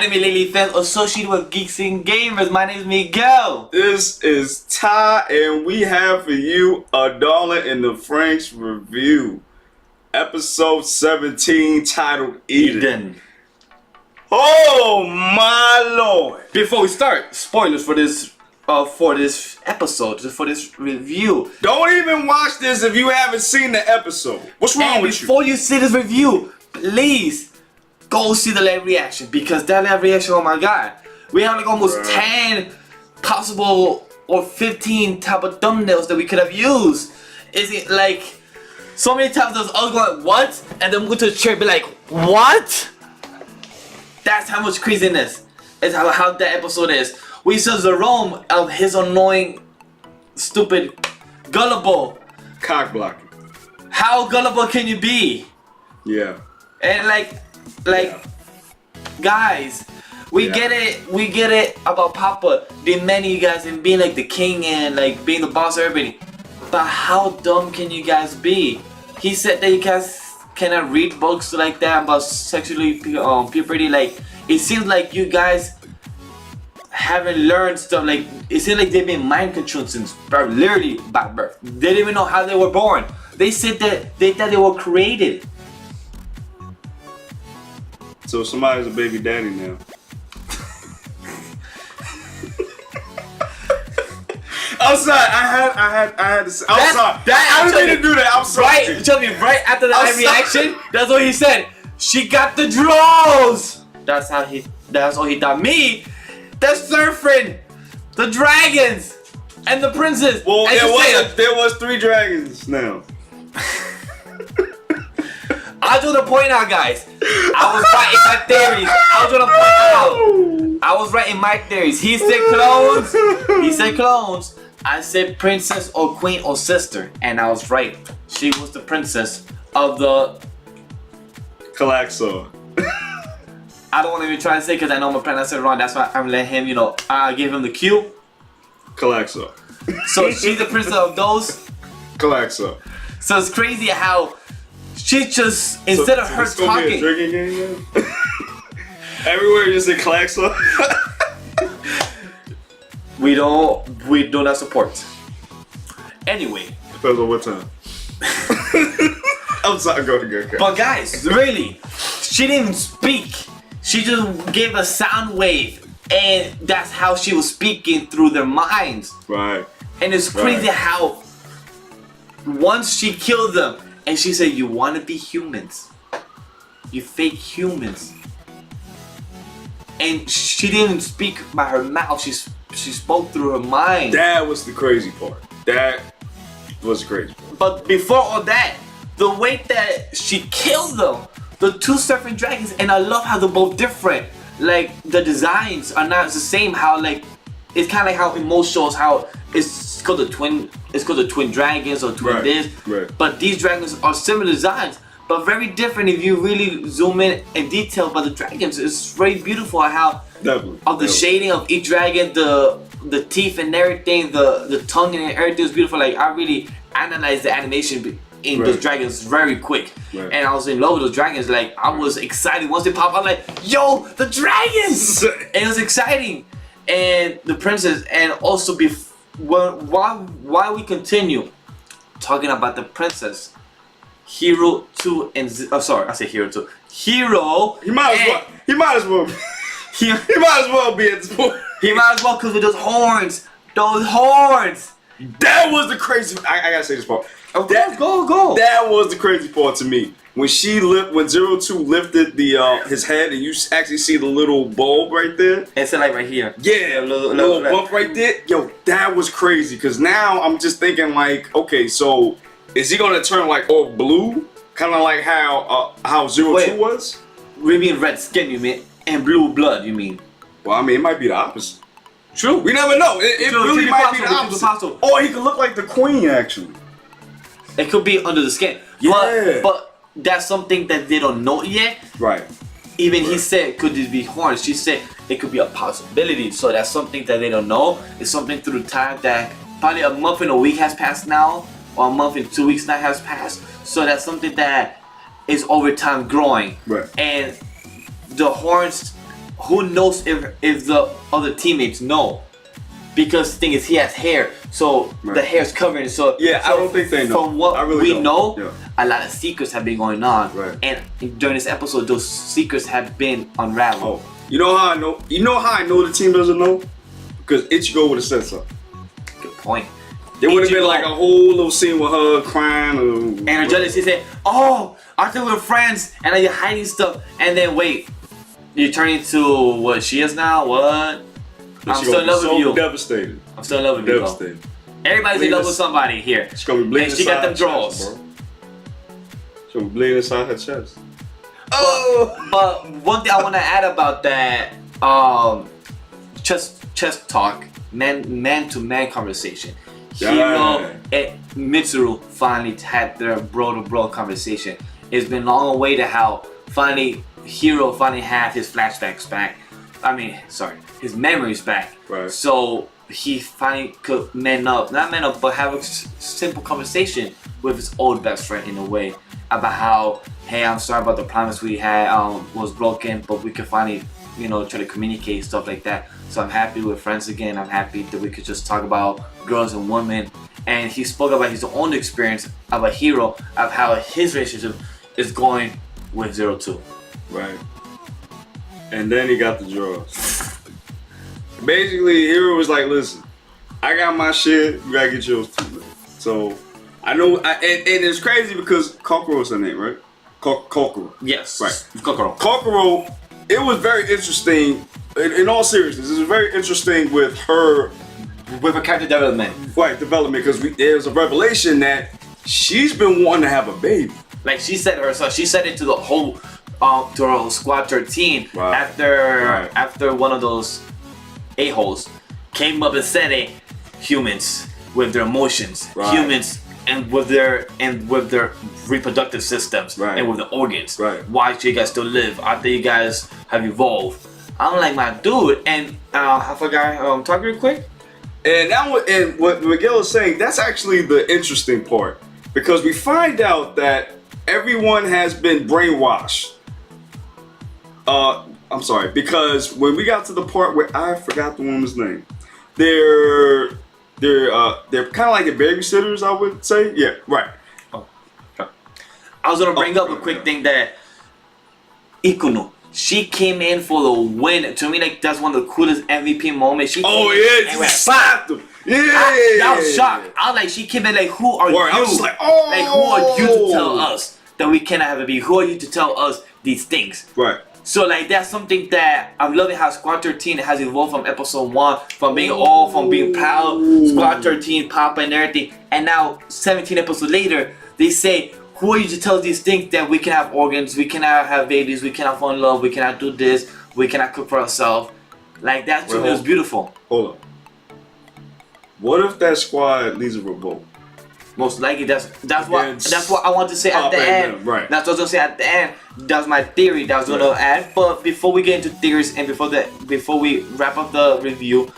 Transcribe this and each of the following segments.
Anime Lately fans associated with Geeks and Gamers. My name is Miguel. This is Ty, and we have for you a Darling in the Franxx review. Episode 17, titled Eden. Oh my lord! Before we start, spoilers for this episode, for this review. Don't even watch this if you haven't seen the episode. What's wrong with you? Before you see this review, please go see the live reaction, because that live reaction, oh my god, we have like almost 10 possible or 15 type of thumbnails that we could have used. Is it like so many times I was going what, and then go to the chair and be like what? That's how much craziness is how that episode is. We saw Jerome of his annoying, stupid, gullible. Cock blocking. How gullible can you be? Yeah. And guys, we get it about Papa demanding you guys and being like the king and like being the boss of everybody. But how dumb can you guys be? He said that you guys cannot read books like that about sexually puberty. Like, it seems like you guys haven't learned stuff. Like, it seems like they've been mind controlled since birth, literally by birth. They didn't even know how they were born. They said that they thought they were created. So somebody's a baby daddy now. I'm sorry. I had to say. I'm sorry. I didn't mean to do that. I'm sorry. Right, tell me, right after the live reaction, that's what he said. She got the draws. That's all he thought. Me, the surfing, the dragons, and the princess. Well, there was 3 dragons now. I was gonna point out, guys. I was right in my theories. I was right in my theories. He said clones. He said clones. I said princess or queen or sister, and I was right. She was the princess of the Calaxo. I don't want to even try to say because I know I'm gonna pronounce it wrong. That's why I'm letting him, give him the cue. Calaxo. So she's the princess of those. Calaxo. So it's crazy how she just, instead of her it's gonna talking. Be a drinking game now? Everywhere you say Calaxo. we do not support. Anyway. Depends on what time. I'm sorry, go ahead. But guys, really, she didn't even speak. She just gave a sound wave, and that's how she was speaking through their minds. Right. And it's crazy how once she killed them, and she said, "You want to be humans? You fake humans." And she didn't speak by her mouth. She spoke through her mind. That was the crazy part. That was the crazy part. But before all that, the way that she killed them, the 2 surfing dragons, and I love how they're both different. Like, the designs are not the same. How like it's kind of like how Emo shows how it's called the twin. It's called the twin dragons or twin this. Right. But these dragons are similar designs, but very different if you really zoom in detail. But the dragons is very beautiful how the shading of each dragon, the teeth and everything, the tongue and everything is beautiful. Like, I really analyzed the animation in those dragons very quick, and I was in love with those dragons. Like, I was excited once they pop out. Like, yo, the dragons! And it was exciting. And the princess, and also while we continue talking about the princess, Hero 2 and I say Hero 2. Hero. He might as well. He might as well be at this point. He might as well, because with those horns. That was the crazy. I gotta say this part. Go. That was the crazy part to me. When when 02 lifted his head, and you actually see the little bulb right there. It's like right here. Yeah, little bump right there. Yo, that was crazy. Cause now I'm just thinking like, okay, so is he gonna turn like all blue, kind of like how 02 was? We mean red skin, you mean, and blue blood, you mean? Well, I mean, it might be the opposite. True. We never know. It really might be the opposite. Or he could look like the queen, actually. It could be under the skin. Yeah. But that's something that they don't know yet. Right. Even he said, could this be horns? She said it could be a possibility. So that's something that they don't know. It's something through the time that probably a month and a week has passed now, or a month and 2 weeks now has passed. So that's something that is over time growing. Right. And the horns who knows if the other teammates know? Because the thing is, he has hair, so the hair's covering. So yeah, I don't think they know. From what we know, a lot of secrets have been going on, right. And during this episode, those secrets have been unraveled. Oh, you know how I know? You know how I know the team doesn't know? Because Ichigo would have said something. Good point. There would have been like a whole little scene with her crying. And her jealousy said, "Oh, I thought we were friends, and now you're hiding stuff." And then wait, you turn into what she is now? What? I'm still in love with you. Devastated. I'm still in love with you. Devastated. Everybody's in love with somebody here. She's gonna be bleeding. And she got them draws. She's gonna be bleeding inside her chest. Oh! But one thing I want to add about that, chess talk, man to man conversation. Hiro and Mitsuru finally had their bro to bro conversation. It's been long awaited how finally Hiro finally had his flashbacks back. His memories back. Right. So he finally could but have a simple conversation with his old best friend in a way about how, hey, I'm sorry about the promise we had was broken, but we could finally, try to communicate, stuff like that. So I'm happy we're friends again. I'm happy that we could just talk about girls and women. And he spoke about his own experience about Hiro, of how his relationship is going with 02. Right. And then he got the draws. Basically, Hiro was like, listen, I got my shit, you gotta get yours too. So, I know, and it's crazy because Kokoro's her name, right? Kokoro. Yes. Right. Kokoro, it was very interesting, in all seriousness, it was very interesting with her. With her character development. Right, development, because there's a revelation that she's been wanting to have a baby. Like she said herself, she said it to the whole, to her whole Squad 13 after one of those a-holes came up and said it. Humans with their emotions, humans and with their reproductive systems, and with the organs. Right. Why do you guys still live after you guys have evolved? I'm like, my dude, and I forgot. Talk real quick. And what Miguel is saying, that's actually the interesting part, because we find out that everyone has been brainwashed. I'm sorry, because when we got to the part where I forgot the woman's name, they're kind of like the babysitters, I would say. Yeah, right. Oh, okay. I was gonna bring up a quick thing that Ikuno, she came in for the win. To me, like that's one of the coolest MVP moments. She slapped him. Yeah, I was shocked. I was like, she came in like, who are you? I was just like, oh, like who are you to tell us that we cannot have a baby? Who are you to tell us these things? Right. So like that's something that I'm loving how Squad 13 has evolved from episode 1, from being proud, Squad 13, Papa and everything, and now 17 episodes later, they say, who are you to tell these things that we can have organs, we cannot have babies, we cannot fall in love, we cannot do this, we cannot cook for ourselves. Like that to me was beautiful. Hold on. What if that squad leads a revolt? Most likely that's what I want to say at the end. Right. That's what I was gonna say at the end. That's my theory that I was gonna add. But before we get into theories and before we wrap up the review,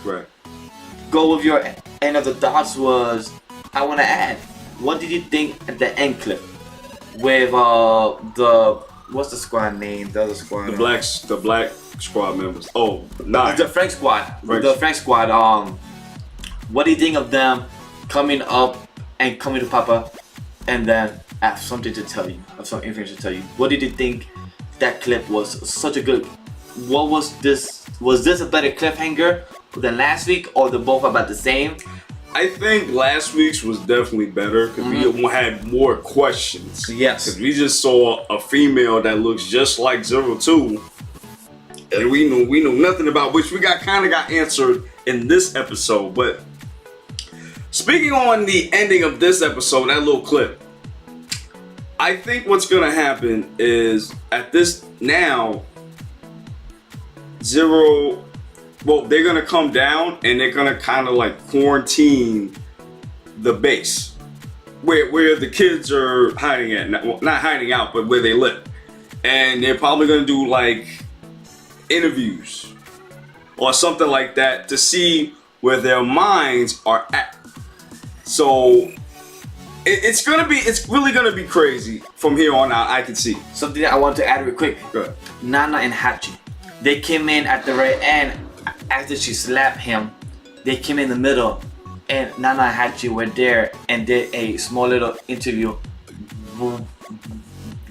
go with your end of the thoughts. Was I wanna add, what did you think at the end clip with what's the squad name? The other squad. The black squad members. Oh, nine. The Franxx squad. The Franxx squad. What do you think of them coming up and coming to Papa, and then I have something to tell you, I have some information to tell you. What did you think that clip was such a good, what was this? Was this a better cliffhanger than last week, or the both about the same? I think last week's was definitely better because we had more questions. Yes. Because we just saw a female that looks just like 02, and we knew nothing about, which we kind of got answered in this episode. But speaking on the ending of this episode, that little clip, I think what's gonna happen is at this now, they're gonna come down and they're gonna kind of like quarantine the base where the kids are hiding at, not hiding out, but where they live, and they're probably gonna do like interviews or something like that to see where their minds are at. So it's really gonna be crazy from here on out. I can see something that I want to add real quick. Go ahead. Nana and Hachi. they came in at the right end after she slapped him. They came in the middle, and Nana and Hachi were there and did a small little interview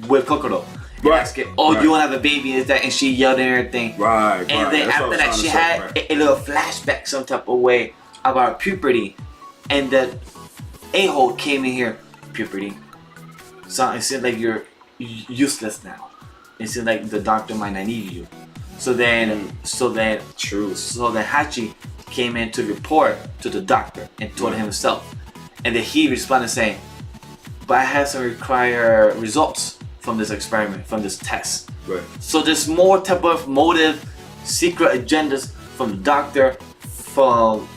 with Kokoro. Right. Asking, oh, Right. you want to have a baby? Is that? And she yelled and everything. Right. And then That's what I after was that, trying she to say, had right. a little flashback some type of way about puberty, and the a-hole came in here. Puberty. So it seems like you're useless now. It seems like the doctor might not need you. So then True. So then Hachi came in to report to the doctor and told him himself. And then he responded saying, but I have some require results from this experiment, from this test. Right. So there's more type of motive, secret agendas from the doctor, from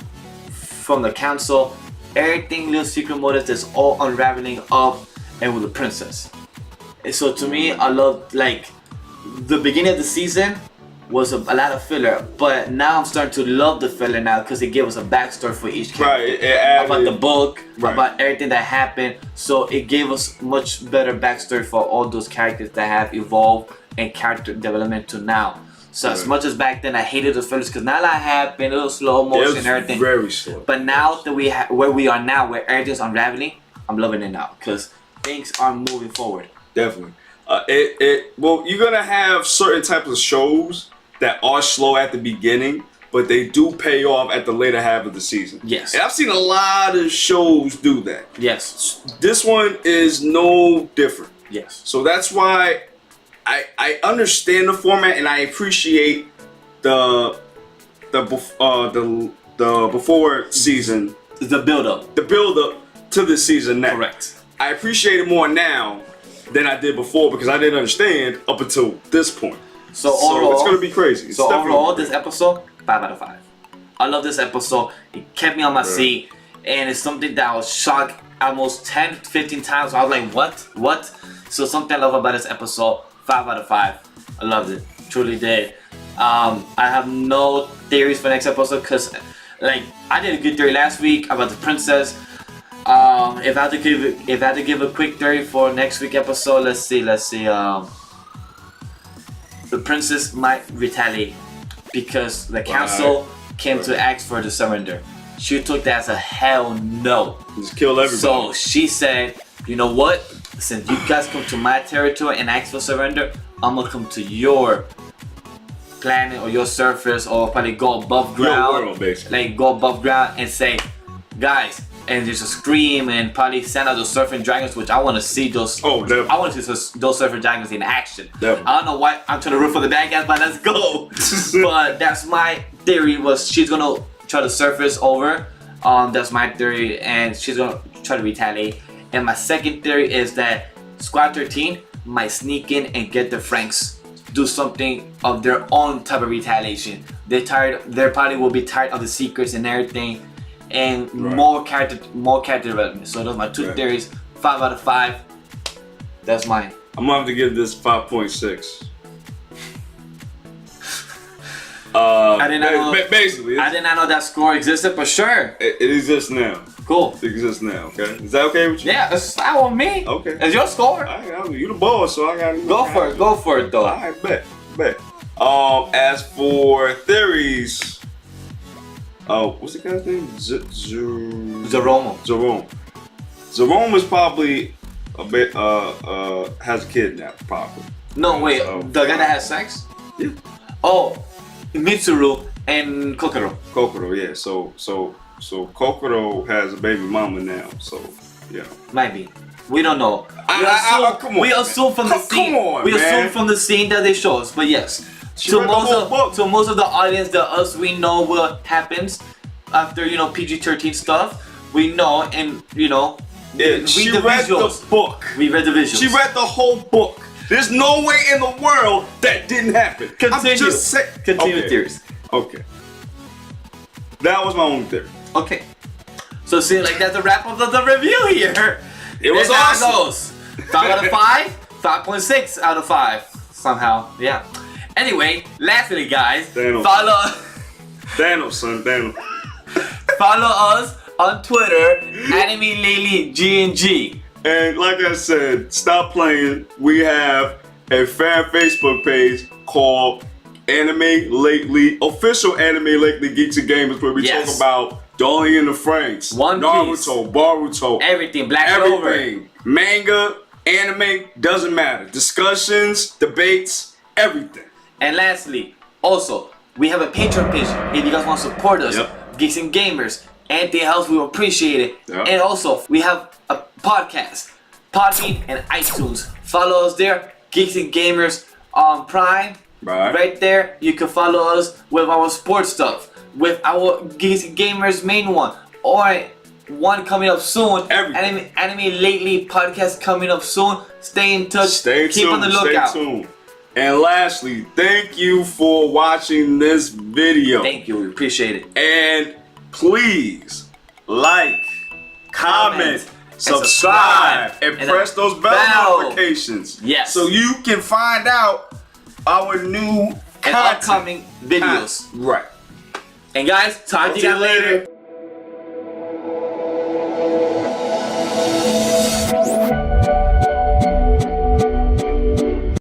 the council, everything little secret motives that's all unraveling up and with the princess. And so to me, I love, like, the beginning of the season was a lot of filler, but now I'm starting to love the filler now because it gave us a backstory for each character. Right. It added, About the book, Right. about everything that happened. So it gave us much better backstory for all those characters that have evolved and character development to now. So as Right. much as back then I hated those fillers because not a lot happened, a little slow it motion was and everything. very slow. But now that where we are now, where everything's unraveling, I'm loving it now because things are moving forward. Definitely. Well, you're gonna have certain types of shows that are slow at the beginning, but they do pay off at the later half of the season. Yes. And I've seen a lot of shows do that. Yes. This one is no different. Yes. So that's why I understand the format and I appreciate the before season, The build up. the build up to the season now. Correct. I appreciate it more now than I did before because I didn't understand up until this point. So overall, it's gonna be crazy. It's So definitely overall, crazy. this episode, 5 out of 5. I love this episode. It kept me on my seat, and it's something that I was shocked almost 10, 15 times. I was like, what? So something I love about this episode, 5 out of 5. I loved it, truly did. I have no theories for next episode because, like, I did a good theory last week about the princess. If I had to give a quick theory for next week episode, let's see. The princess might retaliate because the council came to ask for her to surrender. She took that as a hell no. Just kill everybody. So she said, you know what? Since you guys come to my territory and ask for surrender, I'm gonna come to your planet or your surface or probably go above ground. Your world, basically. Like go above ground and say, guys, and just scream and probably send out those surfing dragons, which I want to see those. Oh, definitely. I want to see those surfing dragons in action. Definitely. I don't know why I'm trying to root for the bad guys, but let's go. But that's my theory. Was she's gonna try to surface over? That's my theory, and she's gonna try to retaliate. And my second theory is that Squad 13 might sneak in and get the Franxx, do something of their own type of retaliation. They're tired. Their party will be tired of the secrets and everything. And more character development. So those are my two theories. 5 out of 5. That's mine. I'm gonna have to give this 5.6. I did not know. Basically, I did not know that score existed, but sure. it exists now. Cool. It exists now. Okay, is that okay with you? Yeah, it's not on me. Okay. It's your score. You the boss, so I gotta Go for it. Go for it, though. Alright, bet. As for theories, what's the guy's name? Zeromo. Jerome is probably a bit has a kid now, probably. No, wait. The guy that has sex? Yeah. Oh, Mitsuru and Kokoro. Kokoro, yeah. So Kokoro has a baby mama now. So yeah. Might be. We don't know. Come on, we assume from the scene. Come on, we man. assume from the scene that they show us. But yes, She read the whole book. to most of the audience, we know what happens after PG-13 stuff. We know, and Yeah, she read the book. We read the visuals. She read the whole book. There's no way in the world that didn't happen. Continue. I'm just saying. Continue theories. Okay. That was my own theory. Okay. So see, like that's the wrap up of the review here. It was That's how awesome. it goes. 5 out of 5. 5.6 out of 5. Somehow, yeah. Anyway, lastly, guys, Thanos. follow us on Twitter, Anime Lately GNG. And like I said, stop playing. We have a fan Facebook page called Anime Lately, official Anime Lately Geeks and Gamers, where we talk about Dolly and the Franxx, One Piece, Naruto, Boruto, everything, Black Clover, manga, anime, doesn't matter. Discussions, debates, everything. And lastly, also, we have a Patreon page if you guys want to support us, Geeks and Gamers. Anything else, we will appreciate it. And also, we have a podcast, Podbean and iTunes. Follow us there, Geeks and Gamers on Prime. Right there, you can follow us with our sports stuff, with our Geeks and Gamers main one, or one coming up soon. Anime Lately podcast coming up soon. Stay in touch. Keep on the lookout. Stay tuned. And lastly, thank you for watching this video. Thank you, we appreciate it. And please like, comment, subscribe, and press those bell notifications. Yes. So you can find out our new and upcoming videos. Right. And guys, talk to you guys later.